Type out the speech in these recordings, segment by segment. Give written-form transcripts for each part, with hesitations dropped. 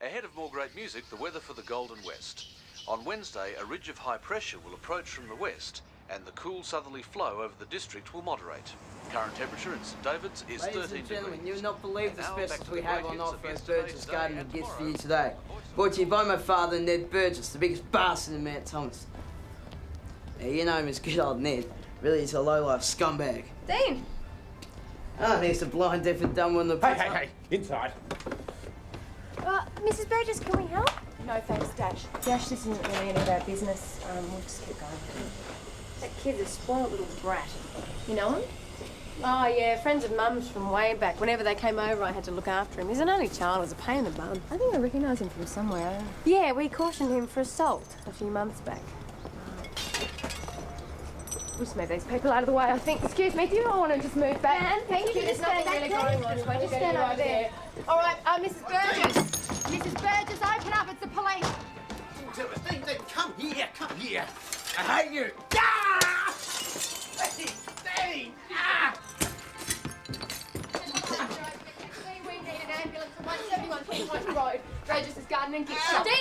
Ahead of more great music, the weather for the Golden West. On Wednesday, a ridge of high pressure will approach from the west and the cool southerly flow over the district will moderate. Current temperature in St David's is 13 degrees. Ladies and gentlemen, you will not believe the specials we the have great on hits offer of at Burgess yesterday's Garden day and and Gifts for tomorrow. you today. Brought to you by my father, Ned Burgess, the biggest bastard in Mount Thomas. Now, you know him as good old Ned. Really, he's a low-life scumbag. Dean! Oh, there's the blind, deaf and dumb one that puts Hey, inside. Mrs. Burgess, can we help? No thanks, Dash. Dash, this isn't really any of our business. We'll just keep going. That kid's a spoiled little brat. You know him? Oh, yeah, friends of Mum's from way back. Whenever they came over, I had to look after him. He's an only child, was a pain in the bum. I think I recognise him from somewhere. Yeah, we cautioned him for assault a few months back. We'll just move these people out of the way, I think. Excuse me, do you all want to just move back? Man, Thank you, there's nothing really going on. Just stand over there. All right, Mrs. Burgess. Mrs. Burgess, open up, it's the police. Come here. I hate you. Ah! Dean! Ah! We need an ambulance for 171 Queen's Road. Burgess's garden and gift shop. Ned,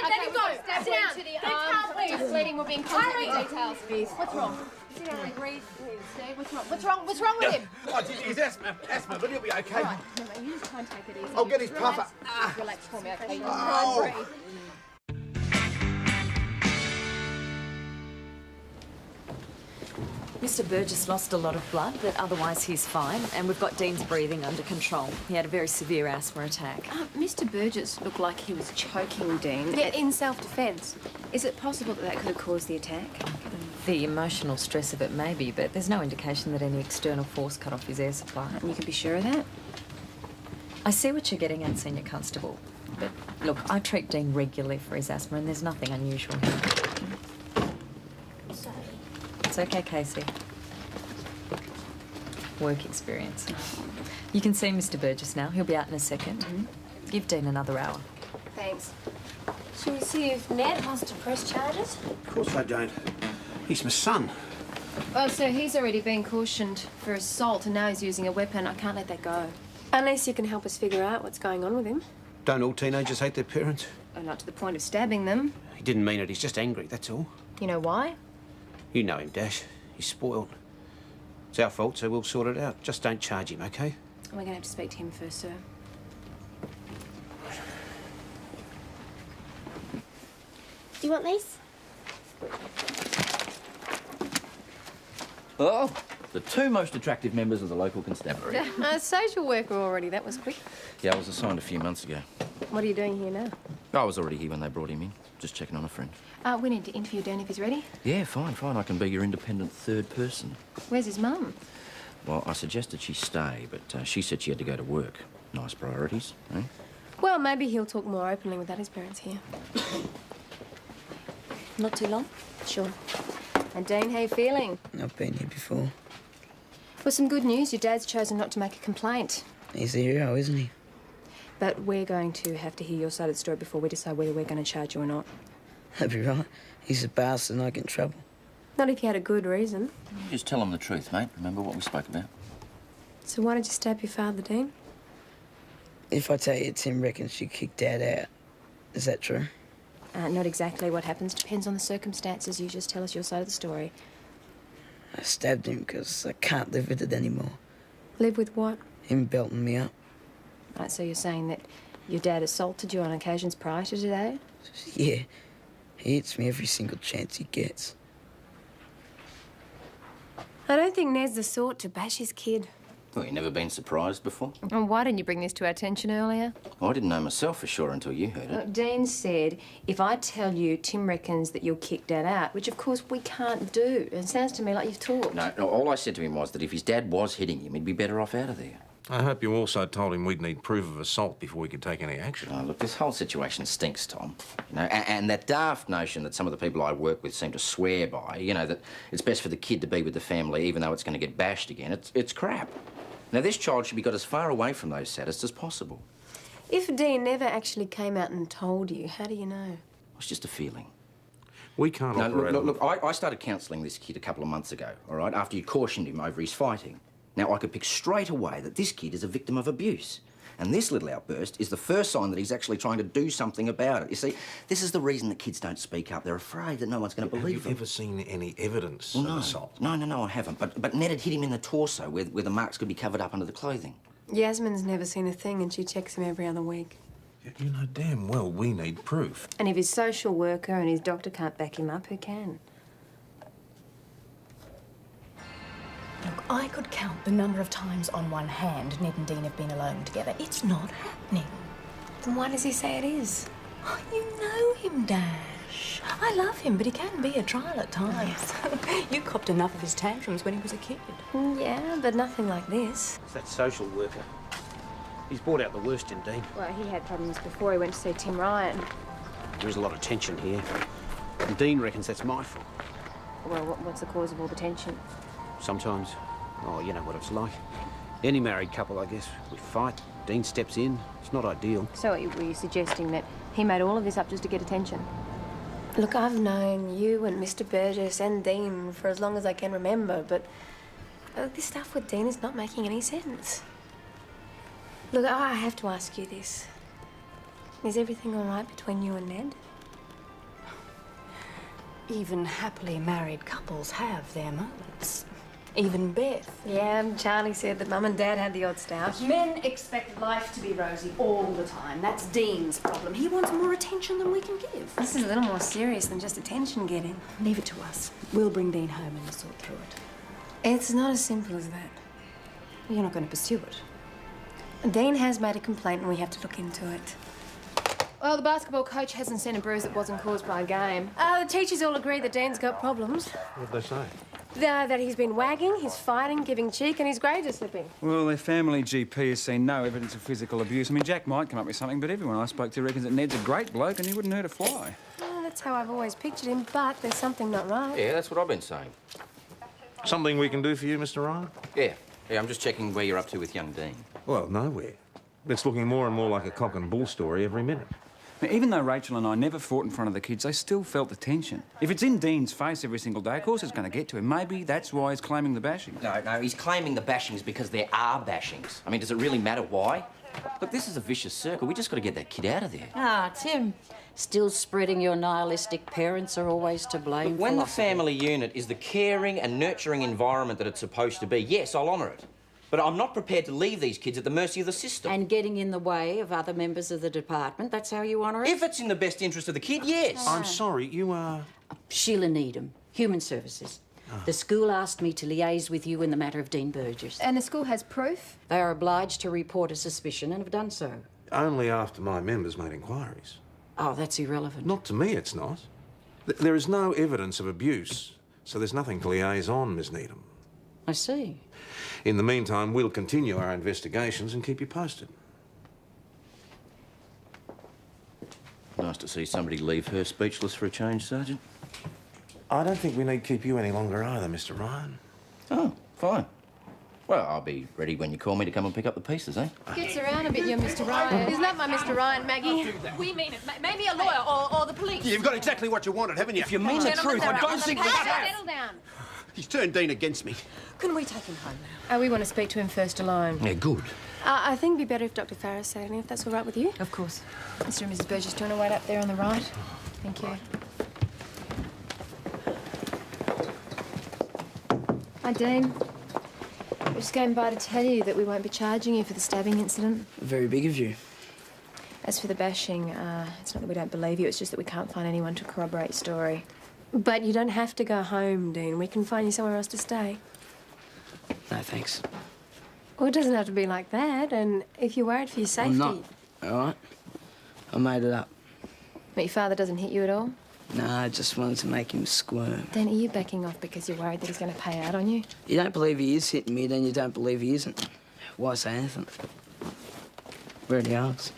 let him go. Sit down. The arm. Just bleeding, we'll be in contact with details. What's wrong? Sit down and breathe, please. Steve, what's wrong? What's wrong with him? Oh, he's asthma, but he'll be okay. All right, no, you just try and take it easy. I'll get his Relax. puffer. Ah. Relax for me, okay? Oh. Breathe. Mr. Burgess lost a lot of blood, but otherwise he's fine. And we've got Dean's breathing under control. He had a very severe asthma attack. Mr. Burgess looked like he was choking Dean. Yeah, in self-defence. Is it possible that could have caused the attack? The emotional stress of it may be, but there's no indication that any external force cut off his air supply. And you can be sure of that? I see what you're getting at, Senior Constable. But look, I treat Dean regularly for his asthma and there's nothing unusual here. It's okay, Casey. Work experience. You can see Mr. Burgess now. He'll be out in a second. Give Dean another hour. Thanks. Shall we see if Ned wants to press charges? Of course I don't. He's my son. Oh, so he's already been cautioned for assault and now he's using a weapon. I can't let that go. Unless you can help us figure out what's going on with him. Don't all teenagers hate their parents? Oh, not to the point of stabbing them. He didn't mean it. He's just angry, that's all. You know why? You know him, Dash. He's spoiled. It's our fault, so we'll sort it out. Just don't charge him, OK? We're going to have to speak to him first, sir. Do you want these? Oh, the two most attractive members of the local constabulary. Social worker already, that was quick. Yeah, I was assigned a few months ago. What are you doing here now? I was already here when they brought him in, just checking on a friend. We need to interview Dan if he's ready. Yeah, fine. I can be your independent third person. Where's his mum? Well, I suggested she stay, but she said she had to go to work. Nice priorities, eh? Well, maybe he'll talk more openly without his parents here. Not too long? Sure. And Dean, how you feeling? I've been here before. Well, some good news. Your dad's chosen not to make a complaint. He's a hero, isn't he? But we're going to have to hear your side of the story before we decide whether we're going to charge you or not. That'd be right. He's a bastard and I get in trouble. Not if you had a good reason. Just tell them the truth, mate. Remember what we spoke about? So why did you stab your father, Dean? If I tell you Tim reckons she kicked Dad out, is that true? Not exactly. What happens depends on the circumstances. You just tell us your side of the story. I stabbed him because I can't live with it anymore. Live with what? Him belting me up. Right, so you're saying that your dad assaulted you on occasions prior to today? Yeah. He hits me every single chance he gets. I don't think Ned's the sort to bash his kid. Well, you never been surprised before? And why didn't you bring this to our attention earlier? I didn't know myself for sure until you heard it. Look, Dean said, if I tell you Tim reckons that you'll kick Dad out, which of course we can't do. It sounds to me like you've talked. No, all I said to him was that if his dad was hitting him, he'd be better off out of there. I hope you also told him we'd need proof of assault before we could take any action. Oh, look, this whole situation stinks, Tom. You know, and that daft notion that some of the people I work with seem to swear by, you know, that it's best for the kid to be with the family even though it's going to get bashed again, it's crap. Now, this child should be got as far away from those sadists as possible. If Dean never actually came out and told you, how do you know? It's just a feeling. We can't No, operate... look, I started counselling this kid a couple of months ago, all right, after you cautioned him over his fighting. Now, I could pick straight away that this kid is a victim of abuse. And this little outburst is the first sign that he's actually trying to do something about it. You see, this is the reason that kids don't speak up. They're afraid that no one's going to believe them. Have you ever seen any evidence Well, of no. assault? No, I haven't. But Ned had hit him in the torso where the marks could be covered up under the clothing. Yasmin's never seen a thing and she checks him every other week. You know damn well we need proof. And if his social worker and his doctor can't back him up, who can? Look, I could count the number of times on one hand Ned and Dean have been alone together. It's not happening. Then why does he say it is? Oh, you know him, Dash. I love him, but he can be a trial at times. You copped enough of his tantrums when he was a kid. Yeah, but nothing like this. It's that social worker. He's brought out the worst in Dean. Well, he had problems before he went to see Tim Ryan. There is a lot of tension here. And Dean reckons that's my fault. Well, what's the cause of all the tension? Sometimes, oh, you know what it's like. Any married couple, I guess, we fight. Dean steps in. It's not ideal. So were you suggesting that he made all of this up just to get attention? Look, I've known you and Mr. Burgess and Dean for as long as I can remember, but this stuff with Dean is not making any sense. Look, I have to ask you this. Is everything all right between you and Ned? Even happily married couples have their moments. Even Beth. Yeah, Charlie said that Mum and Dad had the odd stoush. Men expect life to be rosy all the time. That's Dean's problem. He wants more attention than we can give. This is a little more serious than just attention getting. Leave it to us. We'll bring Dean home and sort through it. It's not as simple as that. You're not going to pursue it. Dean has made a complaint and we have to look into it. Well, the basketball coach hasn't seen a bruise that wasn't caused by a game. The teachers all agree that Dean's got problems. What'd they say? That he's been wagging, he's fighting, giving cheek, and his grades are slipping. Well, their family GP has seen no evidence of physical abuse. I mean, Jack might come up with something, but everyone I spoke to reckons that Ned's a great bloke and he wouldn't hurt a fly. Well, that's how I've always pictured him, but there's something not right. Yeah, that's what I've been saying. Something we can do for you, Mr. Ryan? Yeah, I'm just checking where you're up to with young Dean. Well, nowhere. It's looking more and more like a cock and bull story every minute. Now, even though Rachel and I never fought in front of the kids, they still felt the tension. If it's in Dean's face every single day, of course it's going to get to him. Maybe that's why he's claiming the bashing. No, he's claiming the bashings because there are bashings. I mean, does it really matter why? Look, this is a vicious circle. We just got to get that kid out of there. Ah, Tim, still spreading your nihilistic parents are always to blame. Look, when the philosophy. family unit is the caring and nurturing environment that it's supposed to be, yes, I'll honour it. But I'm not prepared to leave these kids at the mercy of the system. And getting in the way of other members of the department, that's how you honour it? If it's in the best interest of the kid, yes. I'm sorry, you are... Sheila Needham, Human Services. The school asked me to liaise with you in the matter of Dean Burgess. And the school has proof? They are obliged to report a suspicion and have done so. Only after my members made inquiries. Oh, that's irrelevant. Not to me, it's not. There is no evidence of abuse, so there's nothing to liaise on, Miss Needham. I see. In the meantime, we'll continue our investigations and keep you posted. Nice to see somebody leave her speechless for a change, Sergeant. I don't think we need to keep you any longer either, Mr. Ryan. Oh, fine. Well, I'll be ready when you call me to come and pick up the pieces, eh? Gets around a bit, your Mr. Ryan. Isn't that my Mr. Ryan, Maggie? We mean it. Maybe a lawyer or the police. You've got exactly what you wanted, haven't you? If you mean the truth, I don't think we have. Settle down. He's turned Dean against me. Can we take him home now? We want to speak to him first alone. Yeah, good. I think it'd be better if Dr. Farris said anything, if that's all right with you. Of course. Mr. and Mrs. Burgess, do you want to wait up there on the right? Thank you. Hi, Dean. We're just going by to tell you that we won't be charging you for the stabbing incident. Very big of you. As for the bashing, it's not that we don't believe you, it's just that we can't find anyone to corroborate your story. But you don't have to go home, Dean. We can find you somewhere else to stay. No, thanks. Well, it doesn't have to be like that, and if you're worried for your safety... I'm not, all right? I made it up. But your father doesn't hit you at all? No, I just wanted to make him squirm. Then are you backing off because you're worried that he's going to pay out on you? You don't believe he is hitting me, then you don't believe he isn't. Why say anything? Where are the odds?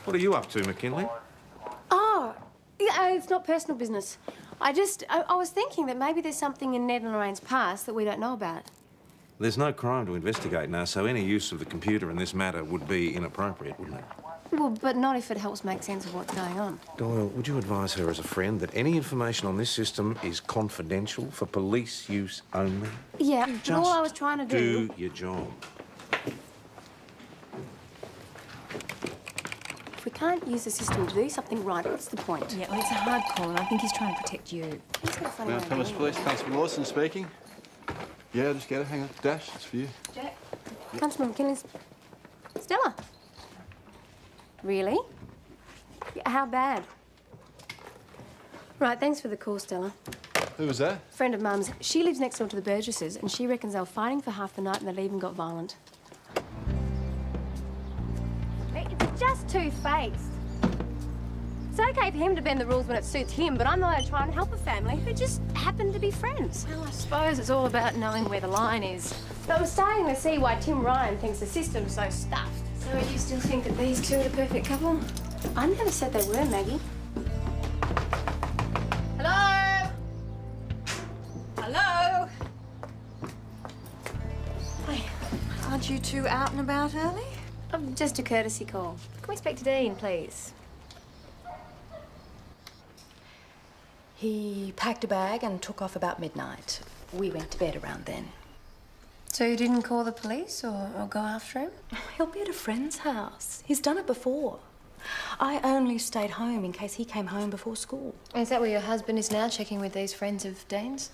What are you up to, McKinley? Oh, yeah, it's not personal business. I was thinking that maybe there's something in Ned and Lorraine's past that we don't know about. There's no crime to investigate now, so any use of the computer in this matter would be inappropriate, wouldn't it? Well, but not if it helps make sense of what's going on. Doyle, would you advise her as a friend that any information on this system is confidential for police use only? Yeah, but all I was trying to do your job. If we can't use the system to do something right, what's the point? Yeah, well, it's a hard call, and I think he's trying to protect you. He's got a funny Mount Thomas Police, Constable Lawson speaking. Yeah, just get it. Hang on. Dash, it's for you. Jack. Constable McKinley's... Stella. Really? Yeah, how bad? Right, thanks for the call, Stella. Who was that? Friend of Mum's. She lives next door to the Burgesses, and she reckons they were fighting for half the night and they even got violent. It's just two-faced. It's okay for him to bend the rules when it suits him, but I'm not allowed to try and help a family who just happen to be friends. Well, I suppose it's all about knowing where the line is. But I'm starting to see why Tim Ryan thinks the system's so stuffed. So you still think that these two are the perfect couple? I never said they were, Maggie. Hello? Hello? Hi. Aren't you two out and about early? Just a courtesy call. Can we speak to Dean, please? He packed a bag and took off about midnight. We went to bed around then. So you didn't call the police or go after him? He'll be at a friend's house. He's done it before. I only stayed home in case he came home before school. Is that where your husband is now, checking with these friends of Dane's?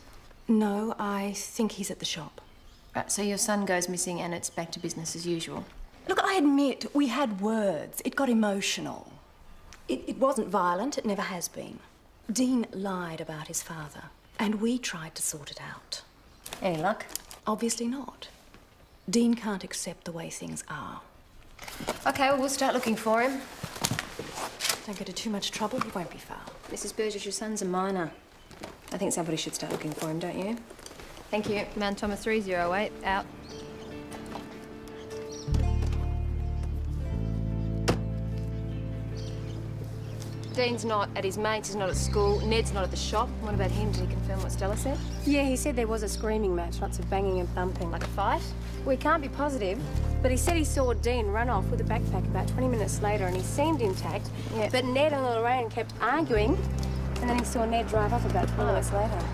No, I think he's at the shop. Right, so your son goes missing and it's back to business as usual. Look, I admit we had words. It got emotional. It wasn't violent. It never has been. Dean lied about his father, and we tried to sort it out. Any luck? Obviously not. Dean can't accept the way things are. Okay, well, we'll start looking for him. Don't get into too much trouble, he won't be far. Mrs. Burgess, your son's a minor. I think somebody should start looking for him, don't you? Thank you. Mount Thomas 308, out. Dean's not at his mates, he's not at school, Ned's not at the shop. What about him? Did he confirm what Stella said? Yeah, he said there was a screaming match, lots of banging and thumping. Like a fight? We can't be positive, but he said he saw Dean run off with a backpack about 20 minutes later and he seemed intact. Yeah. But Ned and Lorraine kept arguing, and then he saw Ned drive off about 20 minutes later.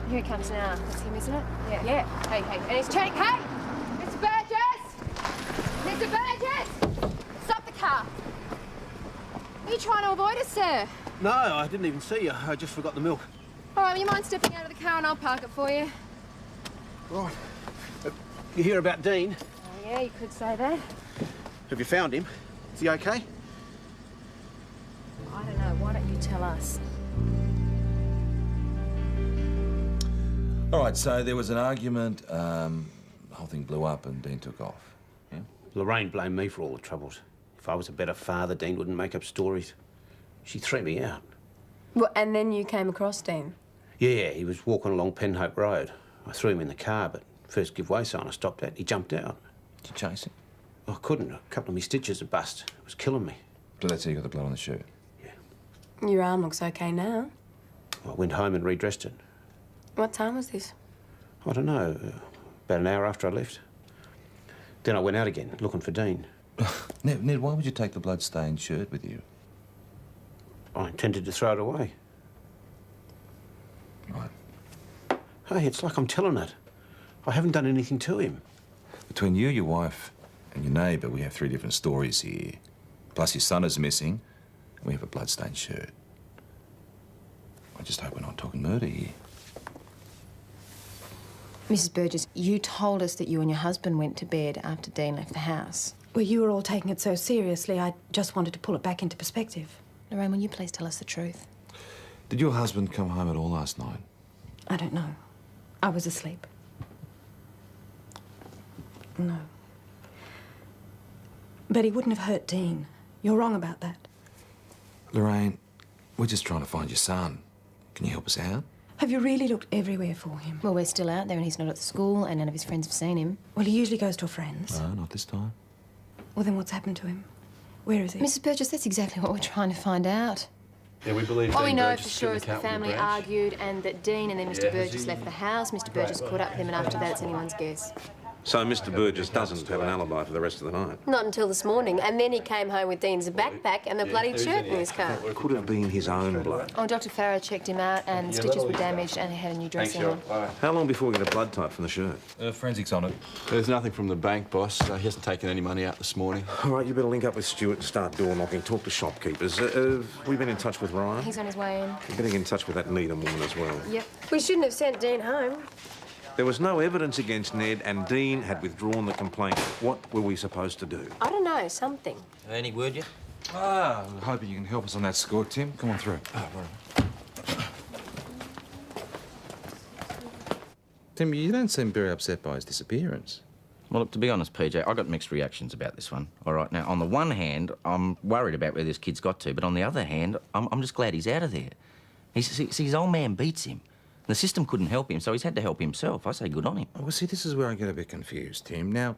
Here he comes now. That's him, isn't it? Yeah. Yeah. Hey, hey, and he's turning. Hey! Mr. Burgess! Mr. Burgess! Stop the car! Are you trying to avoid us, sir? No, I didn't even see you. I just forgot the milk. All right, well, you mind stepping out of the car and I'll park it for you? Right. You hear about Dean? Oh, yeah, you could say that. Have you found him? Is he okay? I don't know. Why don't you tell us? All right, so there was an argument, the whole thing blew up and Dean took off. Yeah? Lorraine blamed me for all the troubles. If I was a better father, Dean wouldn't make up stories. She threw me out. Well, and then you came across Dean? Yeah, he was walking along Penhope Road. I threw him in the car, but first give way sign I stopped at, he jumped out. Did you chase him? I couldn't. A couple of my stitches had bust. It was killing me. So that's how you got the blood on the shirt? Yeah. Your arm looks okay now. I went home and redressed it. What time was this? I don't know, about an hour after I left. Then I went out again, looking for Dean. Ned, why would you take the blood-stained shirt with you? I intended to throw it away. Right. Hey, it's like I'm telling it. I haven't done anything to him. Between you, your wife, and your neighbour, we have 3 different stories here. Plus your son is missing, and we have a blood-stained shirt. I just hope we're not talking murder here. Mrs. Burgess, you told us that you and your husband went to bed after Dean left the house. Well, you were all taking it so seriously, I just wanted to pull it back into perspective. Lorraine, will you please tell us the truth? Did your husband come home at all last night? I don't know. I was asleep. No. But he wouldn't have hurt Dean. You're wrong about that. Lorraine, we're just trying to find your son. Can you help us out? Have you really looked everywhere for him? Well, we're still out there and he's not at the school and none of his friends have seen him. Well, he usually goes to a friend's. No, not this time. Well, then what's happened to him? Where is he? Mrs. Burgess, that's exactly what we're trying to find out. Yeah, we believe All we Dean know Burgess for is sure in is the account with family branch. argued and that Dean and then Mr. Yeah, has Burgess he- left the house. Mr. Burgess caught up with him and after that it's anyone's guess. So Mr. Burgess doesn't have an alibi for the rest of the night? Not until this morning, and then he came home with Dean's backpack and the bloody shirt in his car. Could have been his own blood. Oh, Dr. Farrow checked him out and stitches were damaged and he had a new dressing on. How long before we get a blood type from the shirt? Forensics on it. There's nothing from the bank, boss. He hasn't taken any money out this morning. All right, you better link up with Stuart and start door knocking. Talk to shopkeepers. Have we been in touch with Ryan? He's on his way in. You're getting in touch with that Needham woman as well. Yep. We shouldn't have sent Dean home. There was no evidence against Ned, and Dean had withdrawn the complaint. What were we supposed to do? I don't know, something. Any word yet? I'm hoping you can help us on that score, Tim. Come on through. Tim, you don't seem very upset by his disappearance. Well, look, to be honest, PJ, I got mixed reactions about this one. All right, now, on the one hand, I'm worried about where this kid's got to, but on the other hand, I'm just glad he's out of there. His old man beats him. The system couldn't help him, so he's had to help himself. I say good on him. Well, see, this is where I get a bit confused, Tim. Now,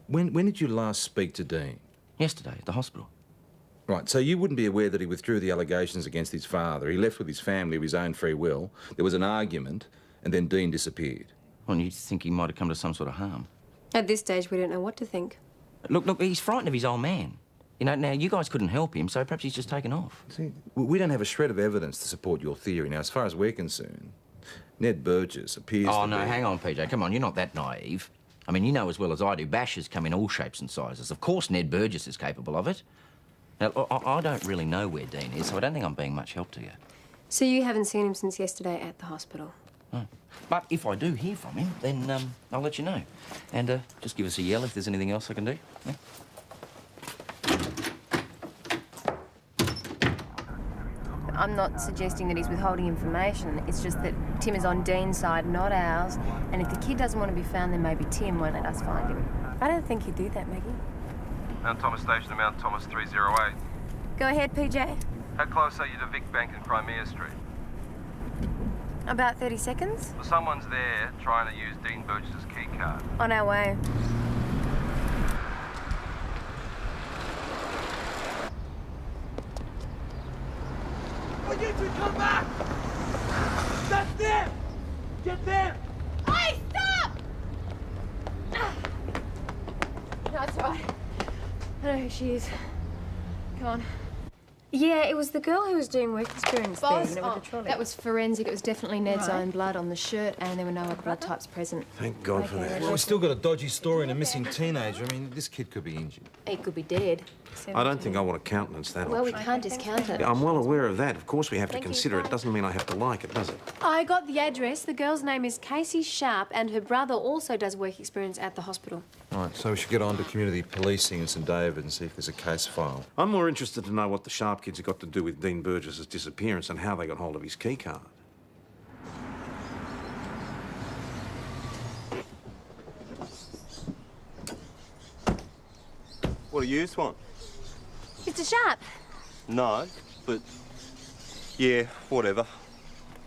when did you last speak to Dean? Yesterday, at the hospital. Right, so you wouldn't be aware that he withdrew the allegations against his father. He left with his family of his own free will. There was an argument, and then Dean disappeared. Well, you think he might have come to some sort of harm? At this stage, we don't know what to think. Look, he's frightened of his old man. You know, now, you guys couldn't help him, so perhaps he's just taken off. See, we don't have a shred of evidence to support your theory. Now, as far as we're concerned, Ned Burgess appears to Oh, no, be... hang on, PJ. Come on, you're not that naive. I mean, you know as well as I do, bashers come in all shapes and sizes. Of course Ned Burgess is capable of it. Now, I don't really know where Dean is, so I don't think I'm being much help to you. So you haven't seen him since yesterday at the hospital? No. But if I do hear from him, then I'll let you know. And just give us a yell if there's anything else I can do. Yeah? I'm not suggesting that he's withholding information. It's just that Tim is on Dean's side, not ours. And if the kid doesn't want to be found, then maybe Tim won't let us find him. I don't think he'd do that, Maggie. Mount Thomas Station to Mount Thomas 308. Go ahead, PJ. How close are you to Vic Bank and Crimea Street? About 30 seconds. Well, someone's there trying to use Dean Burgess's key card. On our way. Will you two come back? That's them! Get them! Hey, stop! No, it's all right. I know who she is. Come on. Yeah, it was the girl who was doing work experience Boss? there, you know, with the trolley. That was forensic. It was definitely Ned's Right. own blood on the shirt, and there were no other blood types present. Thank God for that. Well, we've still got a dodgy story and a missing teenager. I mean, this kid could be injured. He could be dead. I don't think I want to countenance that Well, we option. can't discount it. Yeah, I'm well aware of that. Of course we have to Thank you. consider it. It doesn't mean I have to like it, does it? I got the address. The girl's name is Casey Sharp, and her brother also does work experience at the hospital. All right, so we should get on to community policing in St David and see if there's a case file. I'm more interested to know what the Sharp kids have got to do with Dean Burgess's disappearance and how they got hold of his key card. What do you want? Mr. Sharp, No, but yeah, whatever.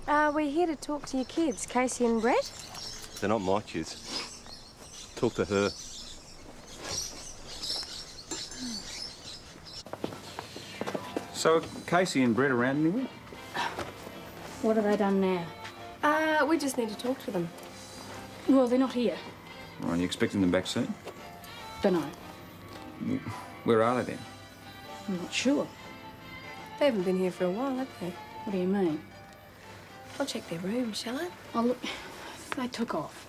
we're here to talk to your kids, Casey and Brett. They're not my kids. Talk to her. So, are Casey and Brett around anywhere? What have they done now? We just need to talk to them. Well, they're not here. Or are you expecting them back soon? Dunno. Where are they then? I'm not sure. They haven't been here for a while, have they? What do you mean? I'll check their room, shall I? Oh, look, they took off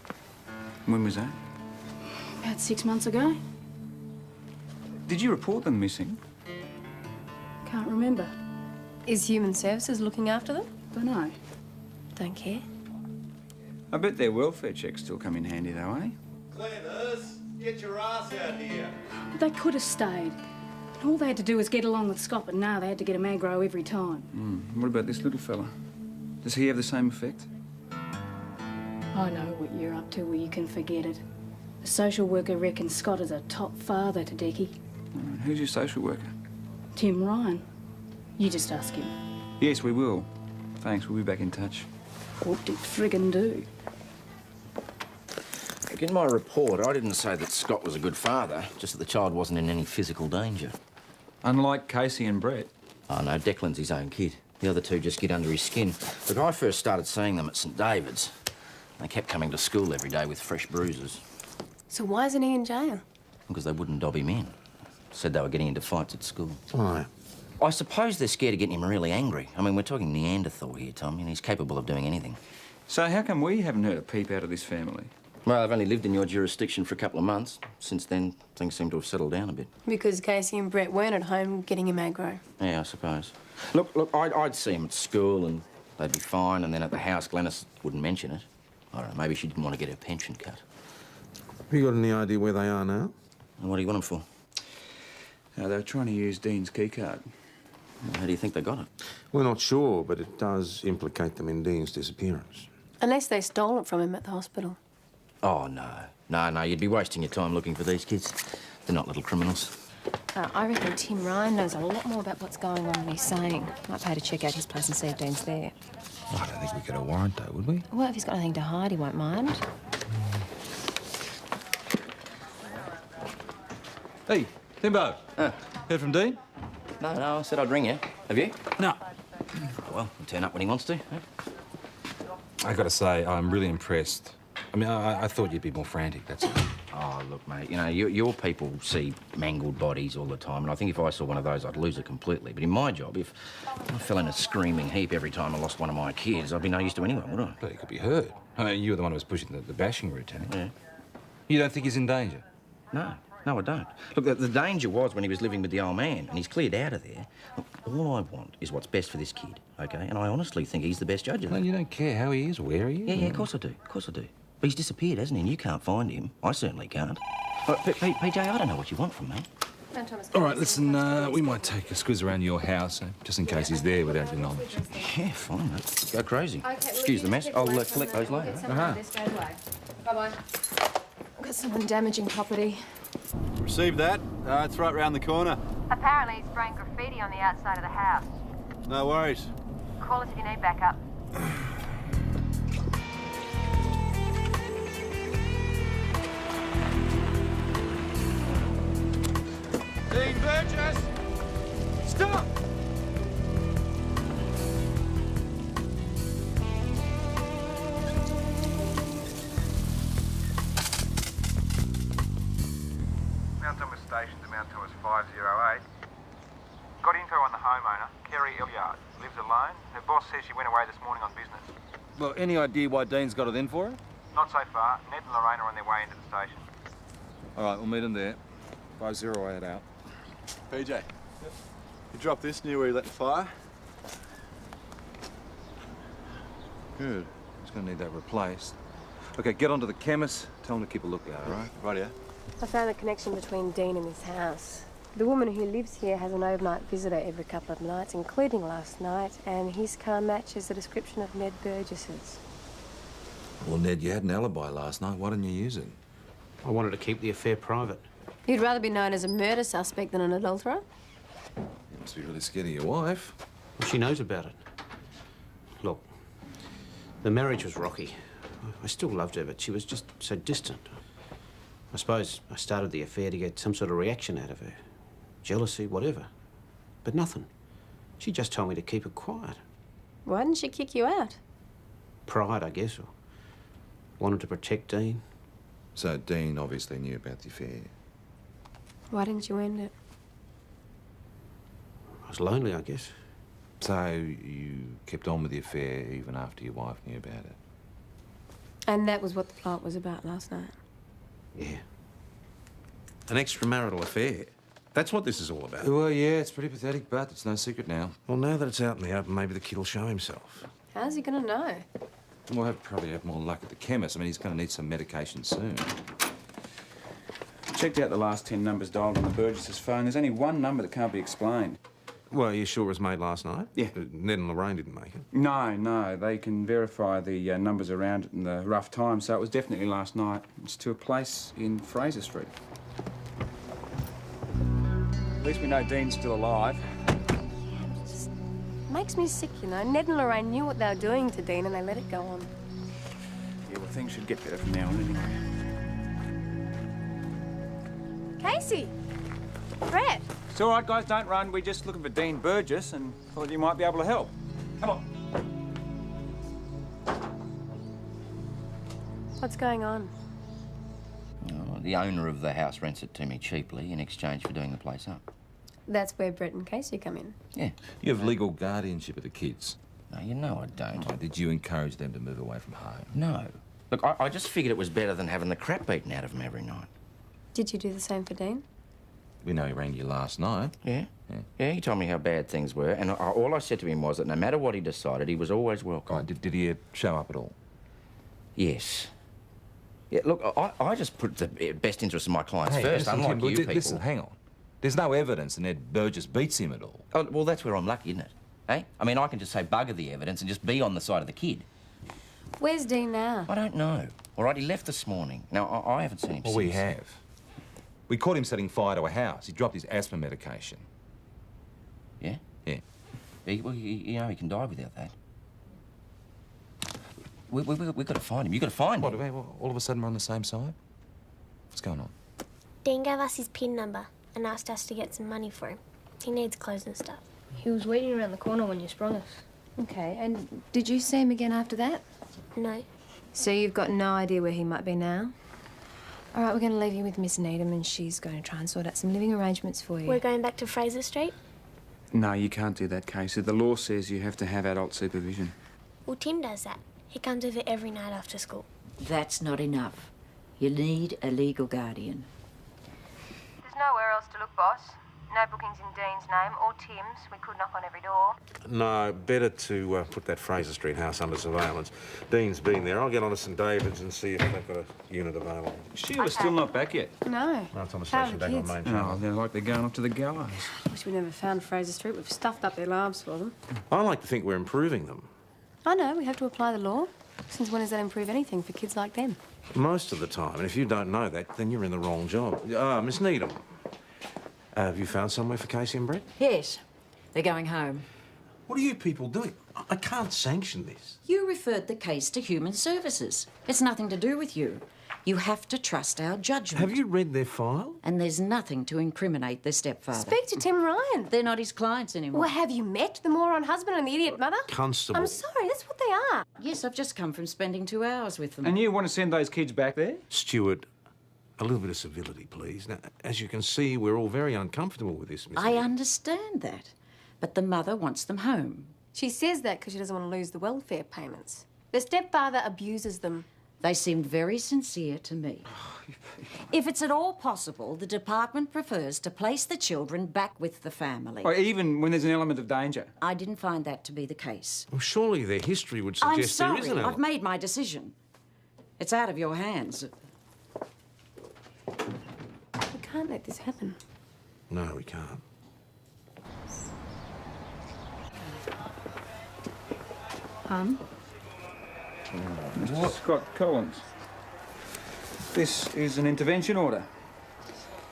When was that? about 6 months ago. Did you report them missing? Can't remember. Is Human Services looking after them? Dunno. Don't care. I bet their welfare checks still come in handy though, eh? Cleaners, get your ass out here. They could have stayed. All they had to do was get along with Scott, but now they had to get him aggro every time. What about this little fella? Does he have the same effect? I know what you're up to where you can forget it. The social worker reckons Scott is a top father to Dickie. Who's your social worker? Tim Ryan. You just ask him. Yes, we will. Thanks, we'll be back in touch. What did friggin' do? Look, in my report, I didn't say that Scott was a good father, just that the child wasn't in any physical danger. Unlike Casey and Brett. Oh, no, Declan's his own kid. The other two just get under his skin. Look, I first started seeing them at St David's. They kept coming to school every day with fresh bruises. So why isn't he in jail? Because they wouldn't dob him in. Said they were getting into fights at school. Why? I suppose they're scared of getting him really angry. I mean, we're talking Neanderthal here, Tom, and he's capable of doing anything. So how come we haven't heard a peep out of this family? Well, I've only lived in your jurisdiction for a couple of months. Since then, things seem to have settled down a bit. Because Casey and Brett weren't at home getting him aggro. Yeah, I suppose. Look, I'd see him at school and they'd be fine, and then at the house, Glenys wouldn't mention it. I don't know, maybe she didn't want to get her pension cut. Have you got any idea where they are now? And what do you want them for? They were trying to use Dean's keycard. How do you think they got it? We're not sure, but it does implicate them in Dean's disappearance. Unless they stole it from him at the hospital. Oh, no. No, you'd be wasting your time looking for these kids. They're not little criminals. I reckon Tim Ryan knows a lot more about what's going on than he's saying. Might pay to check out his place and see if Dean's there. I don't think we get a warrant, though, would we? Well, if he's got nothing to hide, he won't mind. Hey, Timbo. Heard from Dean? No, I said I'd ring you. Have you? No. Oh, well, he'll turn up when he wants to. I got to say, I'm really impressed. I mean, I thought you'd be more frantic, that's all. Oh, look, mate, you know, your people see mangled bodies all the time, and I think if I saw one of those, I'd lose it completely. But in my job, if I fell in a screaming heap every time I lost one of my kids, I'd be no use to anyone, would I? But he could be hurt. I mean, you were the one who was pushing the bashing routine. Yeah. You don't think he's in danger? No, I don't. Look, the danger was when he was living with the old man, and he's cleared out of there. Look, all I want is what's best for this kid, OK? And I honestly think he's the best judge of that. Well, you don't care how he is or where he is? Yeah, of course I do. Of course I do. But he's disappeared, hasn't he? And you can't find him. I certainly can't. PJ, I don't know what you want from me. All right, listen, we might take a squiz around your house, just in case he's there without your knowledge. Yeah, fine, mate. Go crazy. Okay, excuse the mess. I'll collect those later. Bye-bye. I've got someone damaging property. Received that. It's right round the corner. Apparently he's spraying graffiti on the outside of the house. No worries. Call us if you need backup. Dean Burgess! Stop! Mount Thomas Station to Mount Thomas 508. Got info on the homeowner, Kerry Elliard. Lives alone. Her boss says she went away this morning on business. Well, any idea why Dean's got it in for her? Not so far. Ned and Lorraine are on their way into the station. All right, we'll meet them there. 508 out. PJ, you drop this near where you let the fire? Good. He's going to need that replaced. OK, get onto the chemist. Tell him to keep a lookout. All right, rightio. I found the connection between Dean and his house. The woman who lives here has an overnight visitor every couple of nights, including last night, and his car matches the description of Ned Burgess's. Well, Ned, you had an alibi last night. Why didn't you use it? I wanted to keep the affair private. You'd rather be known as a murder suspect than an adulterer? You must be really scared of your wife. Well, she knows about it. Look, the marriage was rocky. I still loved her, but she was just so distant. I suppose I started the affair to get some sort of reaction out of her. Jealousy, whatever. But nothing. She just told me to keep it quiet. Why didn't she kick you out? Pride, I guess, or wanted to protect Dean. So Dean obviously knew about the affair. Why didn't you end it? I was lonely, I guess. So you kept on with the affair even after your wife knew about it? And that was what the plot was about last night? Yeah. An extramarital affair. That's what this is all about. Well, yeah, it's pretty pathetic, but it's no secret now. Well, now that it's out in the open, maybe the kid will show himself. How's he gonna know? We'll probably have more luck at the chemist. I mean, he's going to need some medication soon. Checked out the last 10 numbers dialed on the Burgess's phone. There's only one number that can't be explained. Well, you sure it was made last night? Yeah. Ned and Lorraine didn't make it? No. They can verify the numbers around it in the rough time, so it was definitely last night. It's to a place in Fraser Street. At least we know Dean's still alive. Just makes me sick, you know. Ned and Lorraine knew what they were doing to Dean and they let it go on. Yeah, well, things should get better from now on anyway. Casey! Brett! It's all right, guys, don't run. We're just looking for Dean Burgess and thought you might be able to help. Come on. What's going on? Oh, the owner of the house rents it to me cheaply in exchange for doing the place up. That's where Brett and Casey come in. Yeah. You have legal guardianship of the kids. No, you know I don't. Oh, did you encourage them to move away from home? No. Look, I just figured it was better than having the crap beaten out of them every night. Did you do the same for Dean? We know he rang you last night. Yeah? Yeah, he told me how bad things were, and all I said to him was that no matter what he decided, he was always welcome. Oh, did he show up at all? Yes. Yeah, look, I just put the best interests of my clients first, listen, unlike Tim, you people. Listen, hang on. There's no evidence that Ned Burgess beats him at all. Oh, well, that's where I'm lucky, isn't it? Eh? I mean, I can just say bugger the evidence and just be on the side of the kid. Where's Dean now? I don't know. All right, he left this morning. Now, I haven't seen him since. Well, we have. We caught him setting fire to a house. He dropped his asthma medication. Yeah? Yeah. Well, you know, he can die without that. We've got to find him. You've got to find him. What, all of a sudden we're on the same side? What's going on? Dean gave us his PIN number and asked us to get some money for him. He needs clothes and stuff. He was waiting around the corner when you sprung us. Okay, and did you see him again after that? No. So you've got no idea where he might be now? All right, we're going to leave you with Miss Needham, and she's going to try and sort out some living arrangements for you. We're going back to Fraser Street? No, you can't do that, Casey. The law says you have to have adult supervision. Well, Tim does that. He comes over every night after school. That's not enough. You need a legal guardian. There's nowhere else to look, boss. No bookings in Dean's name or Tim's. We could knock on every door. No, better to put that Fraser Street house under surveillance. Dean's been there. I'll get on to St David's and see if they've got a unit available. Sheila's still not back yet. No. No, it's on the How are station the back on kids? Main Oh, Channel. they're like they're going off to the gallows. Wish we never found Fraser Street. We've stuffed up their labs for them. I like to think we're improving them. I know, we have to apply the law. Since when does that improve anything for kids like them? Most of the time. And if you don't know that, then you're in the wrong job. Miss Needham, have you found somewhere for Casey and Brett? Yes, they're going home. What are you people doing? I can't sanction this. You referred the case to Human Services. It's nothing to do with you. You have to trust our judgment. Have you read their file? And there's nothing to incriminate their stepfather. Speak to Tim Ryan. They're not his clients anymore. Well, have you met the moron husband and the idiot mother? Constable. I'm sorry, that's what they are. Yes, I've just come from spending 2 hours with them. And you want to send those kids back there? Stuart, a little bit of civility, please. Now, as you can see, we're all very uncomfortable with this, Miss I Needham. understand that. But the mother wants them home. She says that because she doesn't want to lose the welfare payments. The stepfather abuses them. They seemed very sincere to me. If it's at all possible, the department prefers to place the children back with the family. Or even when there's an element of danger? I didn't find that to be the case. Well, surely their history would I'm suggest there is sorry, an I've element. made my decision. It's out of your hands. We can't let this happen. No, we can't. Mr. Scott Collins. This is an intervention order.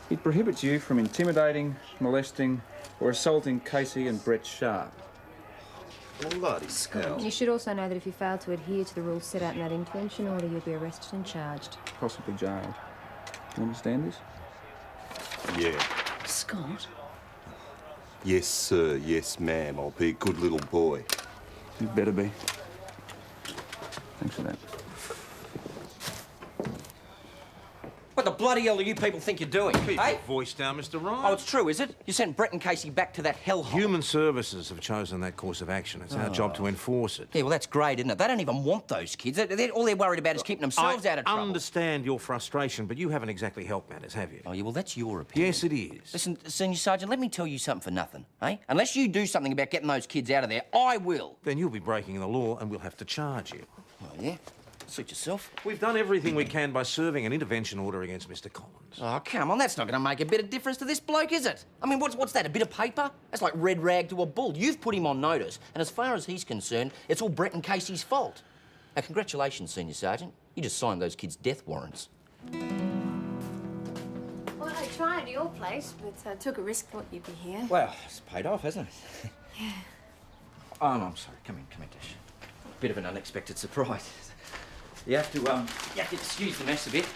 It prohibits you from intimidating, molesting, or assaulting Casey and Brett Sharp. Bloody hell. You should also know that if you fail to adhere to the rules set out in that intervention order, you'll be arrested and charged. Possibly jailed. You understand this? Yeah. Scott? Yes, sir. Yes, ma'am. I'll be a good little boy. You better be. Thanks for that. What the bloody hell do you people think you're doing? Keep eh? your voice down, Mr. Ryan. Oh, it's true, is it? You sent Brett and Casey back to that hellhole. Human Services have chosen that course of action. It's our job to enforce it. Yeah, well, that's great, isn't it? They don't even want those kids. All they're worried about is keeping themselves out of trouble. I understand your frustration, but you haven't exactly helped matters, have you? Oh, yeah, well, that's your opinion. Yes, it is. Listen, Senior Sergeant, let me tell you something for nothing, eh? Unless you do something about getting those kids out of there, I will. Then you'll be breaking the law and we'll have to charge you. Oh, yeah? Suit yourself. We've done everything we can by serving an intervention order against Mr. Collins. Oh, come on, that's not going to make a bit of difference to this bloke, is it? I mean, what's that, a bit of paper? That's like red rag to a bull. You've put him on notice, and as far as he's concerned, it's all Brett and Casey's fault. Now, congratulations, Senior Sergeant. You just signed those kids' death warrants. Well, I tried at your place, but I took a risk, thought you'd be here. Well, it's paid off, hasn't it? Yeah. Oh, no, I'm sorry. Come in, Dash. Bit of an unexpected surprise. You have to excuse the mess a bit.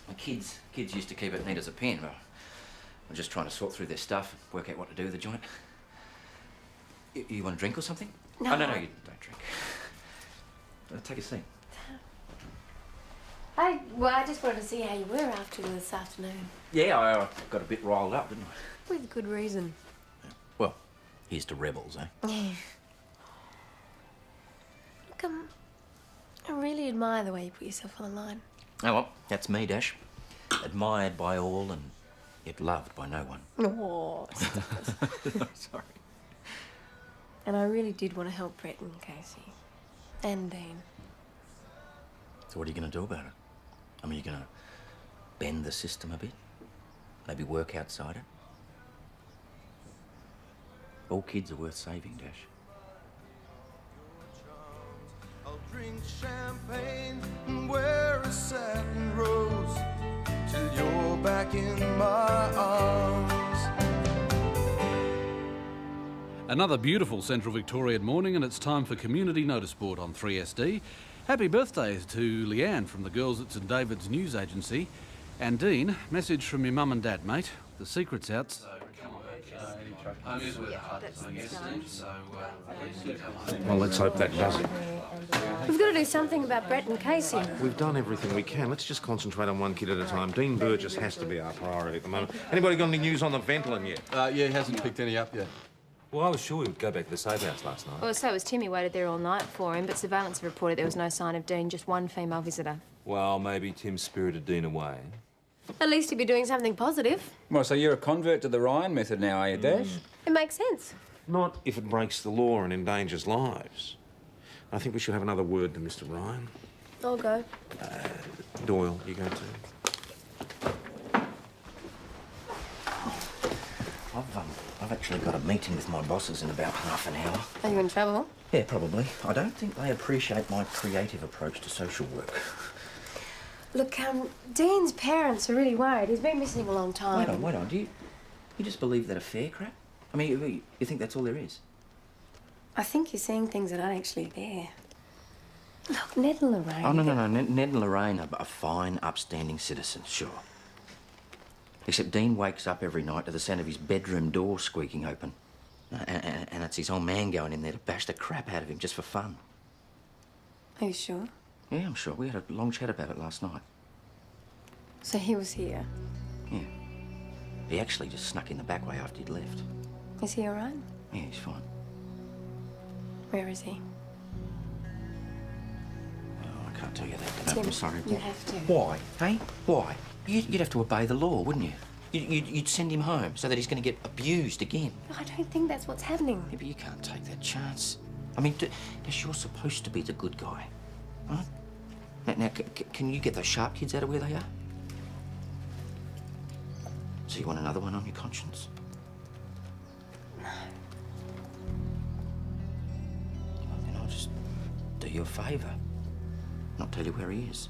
My kids used to keep it neat as a pin, but I'm just trying to sort through their stuff, work out what to do with the joint. You want a drink or something? No. Oh, no, you don't drink. Take a seat. Hey, well, I just wanted to see how you were after this afternoon. Yeah, I got a bit riled up, didn't I? With good reason. Well, here's to rebels, eh? Yeah. Look, I really admire the way you put yourself on the line. Oh, well, that's me, Dash. Admired by all and yet loved by no one. Oh, Sorry. And I really did want to help Brett and Casey. And Dean. So what are you going to do about it? I mean, you're going to bend the system a bit? Maybe work outside it? All kids are worth saving, Dash. I'll drink champagne and wear a satin rose till you're back in my arms. Another beautiful Central Victorian morning, and it's time for Community Notice Board on 3SD. Happy birthday to Leanne from the girls at St David's News Agency. And Dean, message from your mum and dad, mate. The secret's out. Well, let's hope that does it. We've got to do something about Brett and Casey. We've done everything we can. Let's just concentrate on one kid at a time. Dean Burgess has to be our priority at the moment. Anybody got any news on the Ventolin yet? Yeah, he hasn't picked any up yet. Well, I was sure we would go back to the safe house last night. Well, so was Timmy. Waited there all night for him, but surveillance reported there was no sign of Dean, just one female visitor. Well, maybe Tim spirited Dean away. At least he'd be doing something positive. Well, so you're a convert to the Ryan method now, are you, Dash? It makes sense. Not if it breaks the law and endangers lives. I think we should have another word to Mr. Ryan. I'll go. Doyle, you go too. I've actually got a meeting with my bosses in about half an hour. Are you in trouble? Yeah, probably. I don't think they appreciate my creative approach to social work. Look, Dean's parents are really worried. He's been missing a long time. Wait on. Do you just believe that affair crap? I mean, you think that's all there is? I think you're seeing things that aren't actually there. Look, Ned and Lorraine... Oh, no. Ned and Lorraine are fine, upstanding citizens, sure. Except Dean wakes up every night to the sound of his bedroom door squeaking open. And it's his old man going in there to bash the crap out of him just for fun. Are you sure? Yeah, I'm sure. We had a long chat about it last night. So he was here? Yeah. He actually just snuck in the back way after he'd left. Is he all right? Yeah, he's fine. Where is he? Oh, I can't tell you that. Tim, I'm sorry. you have to. Why? Hey? Why? You'd have to obey the law, wouldn't you? You'd send him home so that he's going to get abused again. I don't think that's what's happening. Yeah, but you can't take that chance. I mean, Dash, you're supposed to be the good guy, right? Now, can you get those sharp kids out of where they are? So you want another one on your conscience? No. Well, then I'll just do you a favour. Not tell you where he is.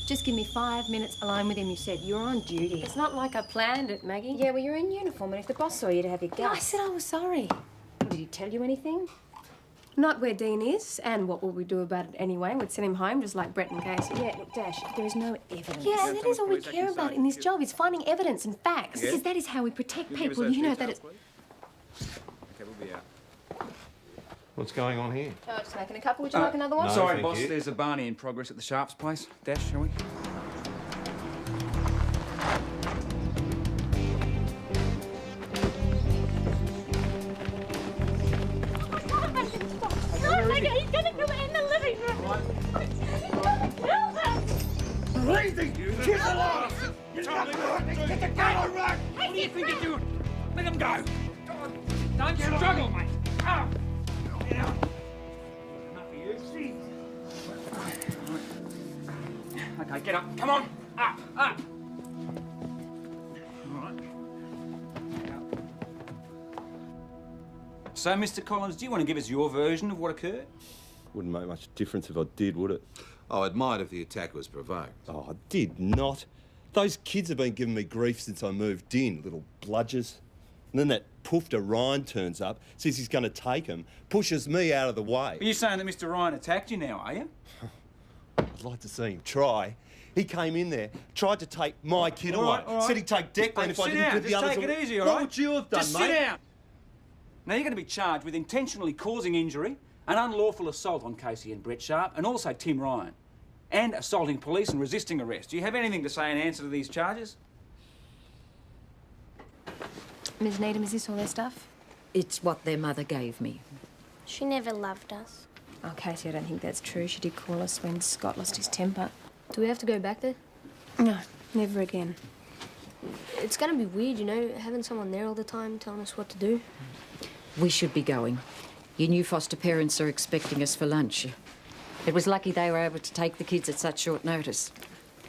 Just give me 5 minutes alone with him, you said. You're on duty. It's not like I planned it, Maggie. Yeah, well, you're in uniform, and if the boss saw you, to have your gun. No, I said I was sorry. Did he tell you anything? Not where Dean is, and what will we do about it anyway? We'd send him home, just like Brett and Casey. Yeah, look, Dash, there is no evidence. Yeah, and that is all we care about in this job, is finding evidence and facts. Yeah. Because that is how we protect people. You know that it's... Okay, we'll be out. What's going on here? Oh, just making a couple. Would you like another one? No, Sorry, thank boss. you. There's a Barney in progress at the Sharps place. Dash, shall we? He's gonna go in the living room. Crazy! Get off! Get the gun! What do you think you're doing? Let him go! Don't struggle, mate! Ah! Get out! Enough of you. See? Okay, get up. Come on. Up, up. All right. So, Mr. Collins, do you want to give us your version of what occurred? Wouldn't make much difference if I did, would it? Oh, it might if the attack was provoked. Oh, I did not. Those kids have been giving me grief since I moved in, little bludgers. And then that poofter Ryan turns up, says he's going to take them, pushes me out of the way. Are you saying that Mr. Ryan attacked you now, are you? I'd like to see him try. He came in there, tried to take my kid away. All right. Said he'd take Declan if I didn't put the Just others take away. it easy, all right? What would you have done, Just mate? sit down. Now, you're going to be charged with intentionally causing injury, an unlawful assault on Casey and Brett Sharp, and also Tim Ryan, and assaulting police and resisting arrest. Do you have anything to say in answer to these charges? Ms. Needham, is this all their stuff? It's what their mother gave me. She never loved us. Oh, Casey, I don't think that's true. She did call us when Scott lost his temper. Do we have to go back there? No, never again. It's gonna be weird, you know, having someone there all the time telling us what to do. We should be going. Your new foster parents are expecting us for lunch. It was lucky they were able to take the kids at such short notice.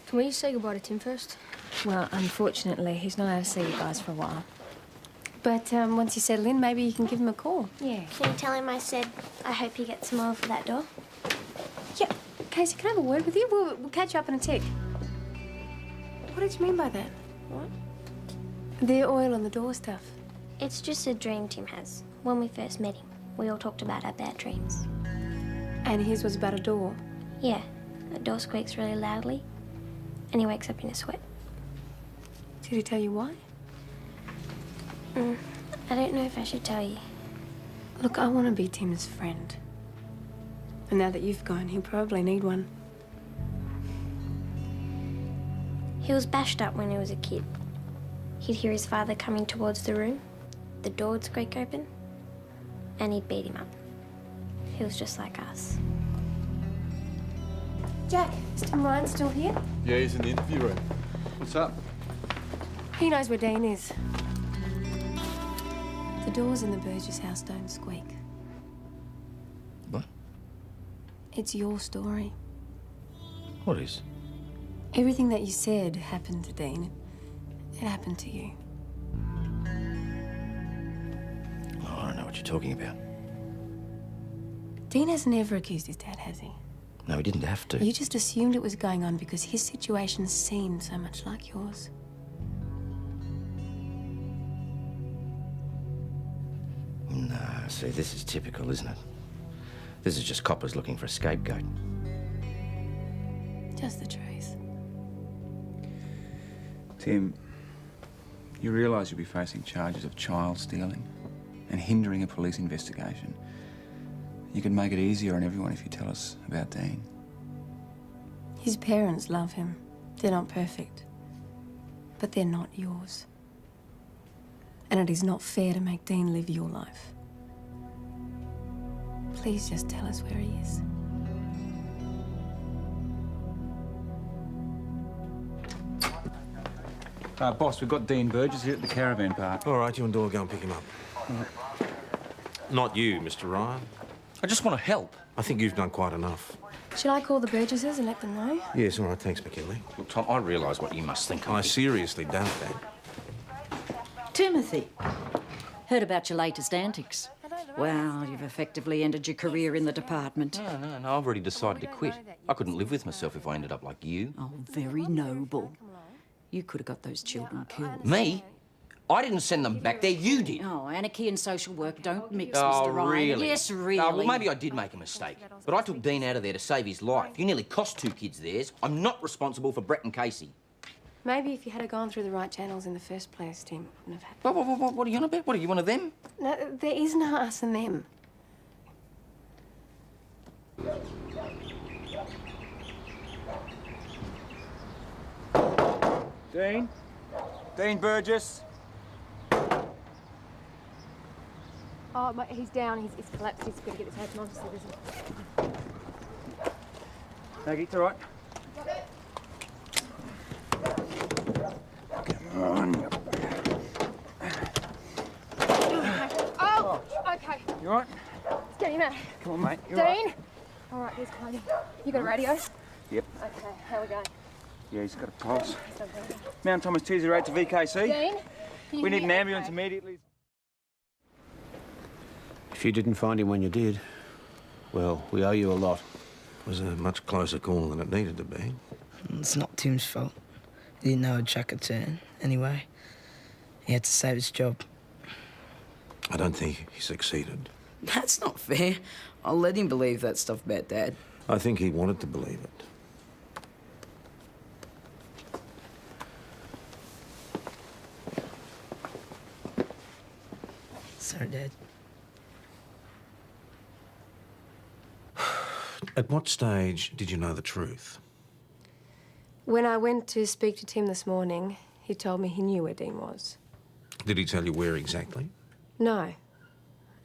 Can we say goodbye to Tim first? Well, unfortunately, he's not able to see you guys for a while. But once you settle in, maybe you can give him a call. Yeah. Can you tell him I said I hope he gets some oil for that door? Yeah. Casey, can I have a word with you? We'll catch up in a tick. What did you mean by that? What? The oil on the door stuff. It's just a dream Tim has. When we first met him, we all talked about our bad dreams. And his was about a door? Yeah. The door squeaks really loudly, and he wakes up in a sweat. Did he tell you why? I don't know if I should tell you. Look, I want to be Tim's friend. And now that you've gone, he'll probably need one. He was bashed up when he was a kid. He'd hear his father coming towards the room, the door would squeak open, and he'd beat him up. He was just like us. Jack, is Tim Ryan still here? Yeah, he's in the interview room. What's up? He knows where Dean is. The doors in the Burgess house don't squeak. What? It's your story. What is? Everything that you said happened to Dean. It happened to you. Oh, I don't know what you're talking about. Dean hasn't ever accused his dad, has he? No, he didn't have to. You just assumed it was going on because his situation seemed so much like yours. No, see, this is typical, isn't it? This is just coppers looking for a scapegoat. Just the truth. Tim, you realise you'll be facing charges of child stealing and hindering a police investigation. You could make it easier on everyone if you tell us about Dean. His parents love him. They're not perfect. But they're not yours. And it is not fair to make Dean live your life. Please just tell us where he is. Boss, we've got Dean Burgess here at the caravan park. All right, you and Dora go and pick him up. Not you, Mr. Ryan. I just want to help. I think you've done quite enough. Shall I call the Burgesses and let them know? Yes, all right, thanks, McKinley. Look, Tom, I realise what you must think of me. I seriously doubt that. Timothy, heard about your latest antics. Well, you've effectively ended your career in the department. No, I've already decided to quit. I couldn't live with myself if I ended up like you. Oh, very noble. You could have got those children killed. Me? I didn't send them back there, you did. Oh, anarchy and social work don't mix, Oh, Mr. Ryan. really? Yes, really. Oh, well, maybe I did make a mistake. But I took Dean out of there to save his life. You nearly cost 2 kids theirs. I'm not responsible for Brett and Casey. Maybe if you had gone through the right channels in the first place, Tim, it wouldn't have happened. What are you on about? What, are you one of them? No, there is no us and them. Dean? Dean Burgess? Oh, mate, he's down. He's collapsed. He's got to get his head on. Maggie, it's all right. Come on. Oh, okay. You all right? Let's get him out. Come on, mate. Dean? You all right? All right, here's Carly. You got a radio? Yep. Okay, how we going? Yeah, he's got a pulse. Mount Thomas 208 to VKC. Dean? We need an ambulance immediately. If you didn't find him when you did, well, we owe you a lot. It was a much closer call than it needed to be. It's not Tim's fault. He didn't know a chuck a turn. Anyway, he had to save his job. I don't think he succeeded. That's not fair. I'll let him believe that stuff about Dad. I think he wanted to believe it. Sorry, Dad. At what stage did you know the truth? When I went to speak to Tim this morning, he told me he knew where Dean was. Did he tell you where exactly? No.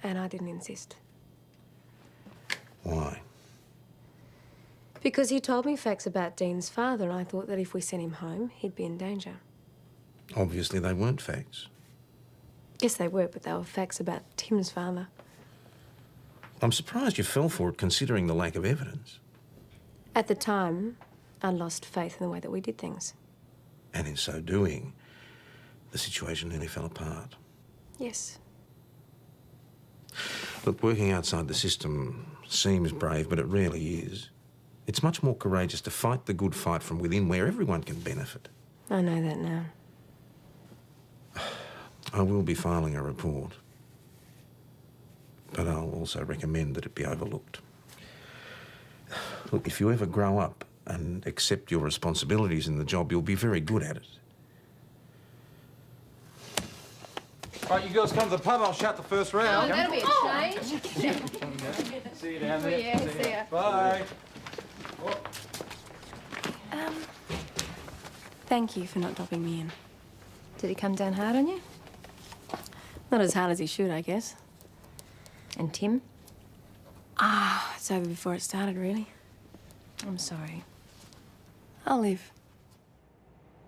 And I didn't insist. Why? Because he told me facts about Dean's father, and I thought that if we sent him home, he'd be in danger. Obviously they weren't facts. Yes, they were, but they were facts about Tim's father. I'm surprised you fell for it, considering the lack of evidence. At the time, I lost faith in the way that we did things. And in so doing, the situation nearly fell apart. Yes. Look, working outside the system seems brave, but it rarely is. It's much more courageous to fight the good fight from within, where everyone can benefit. I know that now. I will be filing a report, but I'll also recommend that it be overlooked. Look, if you ever grow up and accept your responsibilities in the job, you'll be very good at it. Right, you girls come to the pub, I'll shout the first round. Oh, that'll be a change. See you down there. Oh, yeah, see ya. Bye. Thank you for not dropping me in. Did he come down hard on you? Not as hard as he should, I guess. And Tim? Ah, it's over before it started, really. I'm sorry. I'll live.